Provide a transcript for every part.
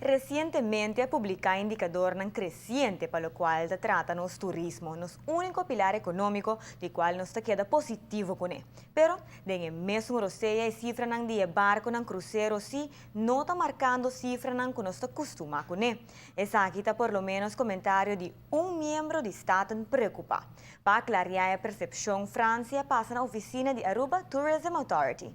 Recientemente publicado indicador creciente para lo cual se trata nos turismo, nos único pilar económico de cual nos queda positivo con él. Pero, en el mes número 6, cifra de barco crucero sí no está marcando cifra que nos acostuma con él. Esa aquí está por lo menos comentario de un miembro de Estado preocupa. Para aclarar la percepción, Francia pasa a la oficina de Aruba Tourism Authority.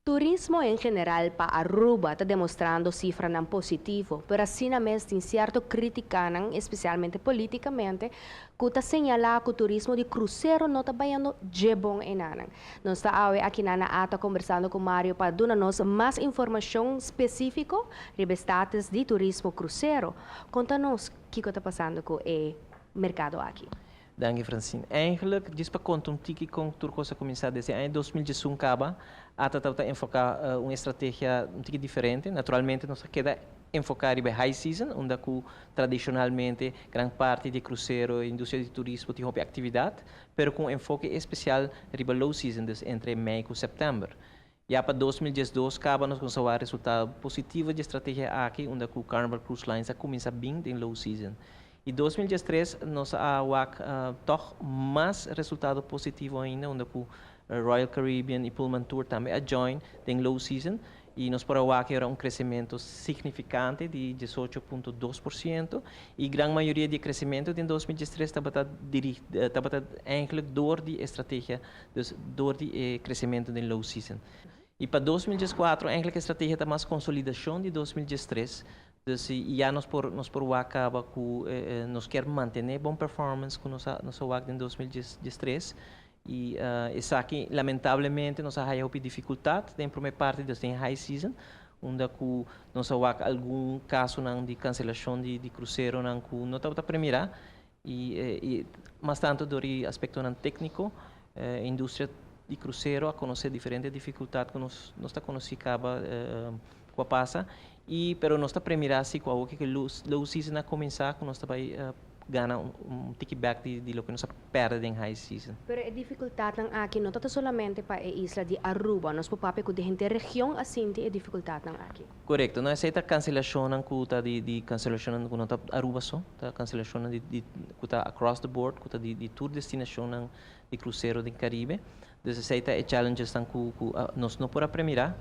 Turismo em geral para Aruba está demonstrando cifras positivo, pero assim mesmo tem certo crítica, especialmente politicamente, que está señalando que o turismo de cruzeiro não está bem de bom em nada. Nós estamos aqui na ata conversando com Mário para dar-nos mais informação específica sobre o status de turismo cruzeiro. Conta-nos o que está passando com o mercado aqui. Dank je, Francine. Eigenlijk, diz para contar tiki com Turcosa começar desde em 2011 acaba, a tentar enfocar uma estratégia tiki diferente. Naturalmente, nós queda enfocar em high season, onde tradicionalmente grande parte de cruzeiro e indústria de turismo tem uma atividade, pero com enfoque especial em low season, entre maio e setembro. Já para 2012, acaba nós com o resultado positivo de estratégia aqui, onde o Carnival Cruise Lines começa bem em low season. E 2013 nós toch mais resultado positivo ainda, onde o Royal Caribbean e Pullman Tour também a join em low season e nós para o era crescimento significante de 18,2% e grande maioria de crescimento em 2013 estava eigenlijk door die estratégia, dus door die crescimento em low season. E para 2014 eigenlijk a estratégia está mais consolidação de 2013. Dus já nós por o acaba com nós quer manter bom performance com nossa WAC em 2013 e essa aqui lamentavelmente nós há dificuldade em primeira parte tem high season onde com nossa WAC algum caso de cancelação de cruzeiro não está primeira e mais tanto do aspecto técnico indústria de cruzeiro a conhecer diferentes dificuldades que nós está conhecendo acaba com a passa pero nós está primeira assim com a que low season a começar com nós vai ganhar kickback de lo que nós perde em high season. Pero a dificuldade aqui não está somente para a isla de Aruba, nós papapé com gente região assim tem dificuldade aqui. Correto, não aceita cancelação de cancelação com nós Aruba só, tá cancelação de across the board, de tour destinação de cruzeiro do Caribe. Dus aceita challenges com nós não por primeira.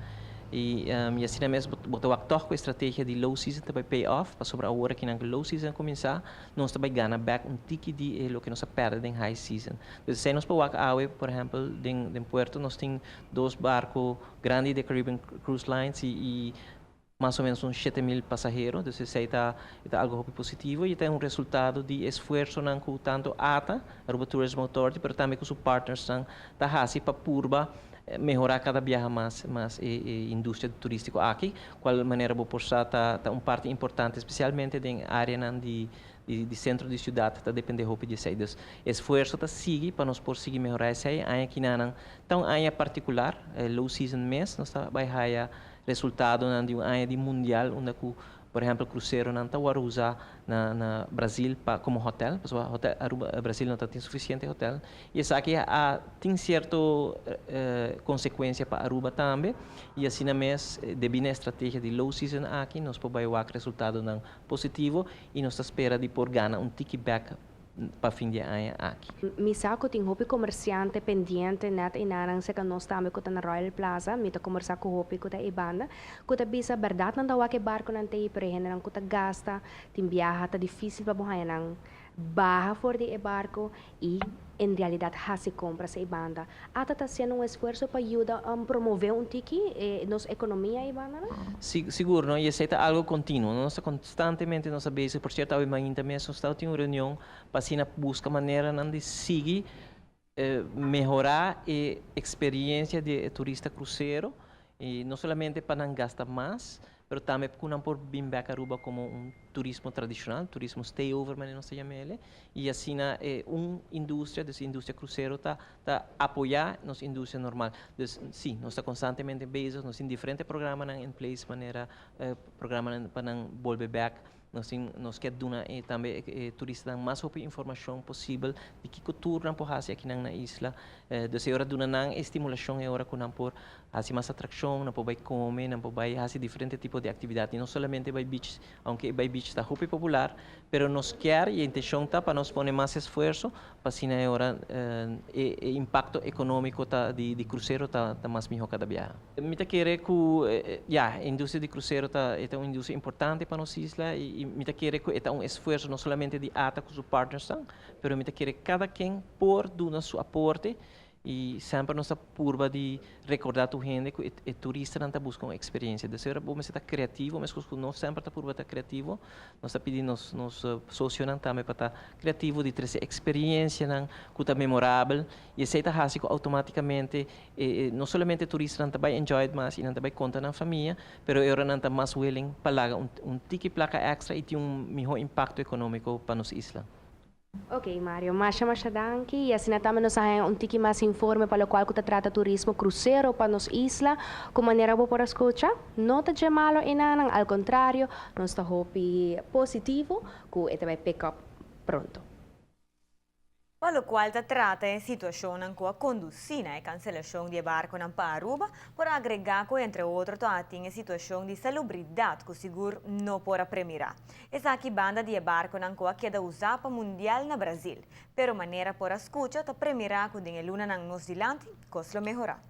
E assim mesmo, botar com a estratégia de low season também pay off, para sobre a hora que na low season começar, nós também ganha back tiki de lo que nós perde em high season. Então, se nós para o por exemplo, em Puerto, nós temos dois barcos grandes de Caribbean Cruise Lines e mais ou menos uns 7,000 passageiros, então isso está algo positivo e tem resultado de esforço com tanto ATA, Aruba Tourism Authority, mas também com os partners da HASI para purba melhorar cada viagem mais indústria turística aqui, qual maneira vou postar tá parte importante, especialmente em área de centro de cidade, tá depende de saídas. Esforço tá sigue para nós por seguir melhorar essa área aqui na então área particular, low season mês, nós tá vai haya resultado de uma área de mundial onde por exemplo, cruzeiro não está a usar na Brasil como hotel, porque hotel Aruba, Brasil não tem suficiente hotel. E isso aqui tem certa consequência para Aruba também. E assim mesmo, devido à estratégia de low season aqui, nós podemos ter resultado positivo e nós espera de por ganhar kickback para fim de ano aqui. Misako ting hopi comerciante pendiente net inarang sa kanos tami ko na Royal Plaza, mita comerciar ko hopi ko ta ibanda, ko ta bisa verdad nang dawa ke barco nang te iprehen nang ko ta gasta, tim biyaha ta difícil pa buhay nang baja for de barco e em realidade se compra se banda. Ata está sendo esforço para ajudar a promover tiki nossa economia e banda, não? Seguro, não? E isso é algo contínuo. Nós constantemente nós sabemos, por certo, ao também nós estamos em uma reunião para buscar maneira de seguir melhorar a experiência de turista cruzeiro e não somente para não gastar mais, pero também porque não por vir back Aruba como turismo tradicional, turismo stay over, mas não se chama ele, e assim indústria, dessa indústria cruzeiro tá apoiar nossa indústria normal. Então, sim, nós está constantemente bases, nós temos diferentes programas em place, maneira programa para não volver back. Nós queremos também turistas mais informação possível de que cultura não pode aqui na isla. Dessa hora duna estimulação é hora que não por hace más atracción, não pode comer, não pode fazer diferentes tipos de atividade, não somente vai beach, aunque vai beach está muito popular, pero nos quer e a intenção está para nós poner mais esforço para assim agora o impacto econômico de cruzeiro tá mais melhor cada viagem. Me querer que a indústria de cruzeiro é uma indústria importante para nossa isla e me querer que é um esforço não somente de ATA com os partners, pero me querer cada quem por do seu aporte e sempre nossa curva de recordar a gente que o turista não está buscando experiência. De ser bom, mas está criativo, mas nós sempre está curva está criativo. Nós está pedindo nos sócios também para estar criativo de trazer experiência que está memorável e essa está fácil automaticamente não somente o turista não está vai enjoy mais e não está vai contar na família, pero agora não está mais willing para pagar ticket placa extra e ter melhor impacto econômico para nossa isla. Ok, Mario, masya danki. E assim também nos há tiki mais informe para o qual que trata turismo cruzeiro para nos isla, com maneira boa para escutar. Não está de malo inanang, ao contrário, nós está hopi positivo, que ito vai pick up pronto. Para o qual trata a situação em que a condução e cancelação de barco para Aruba, por agregar que, entre outros, tem a situação de salubridade que o seguro não pode premiar. Essa aqui banda de barco que queda usada para mundial na Brasil, pero maneira por escuta está premiar que tem luna nos dilante, que melhorar.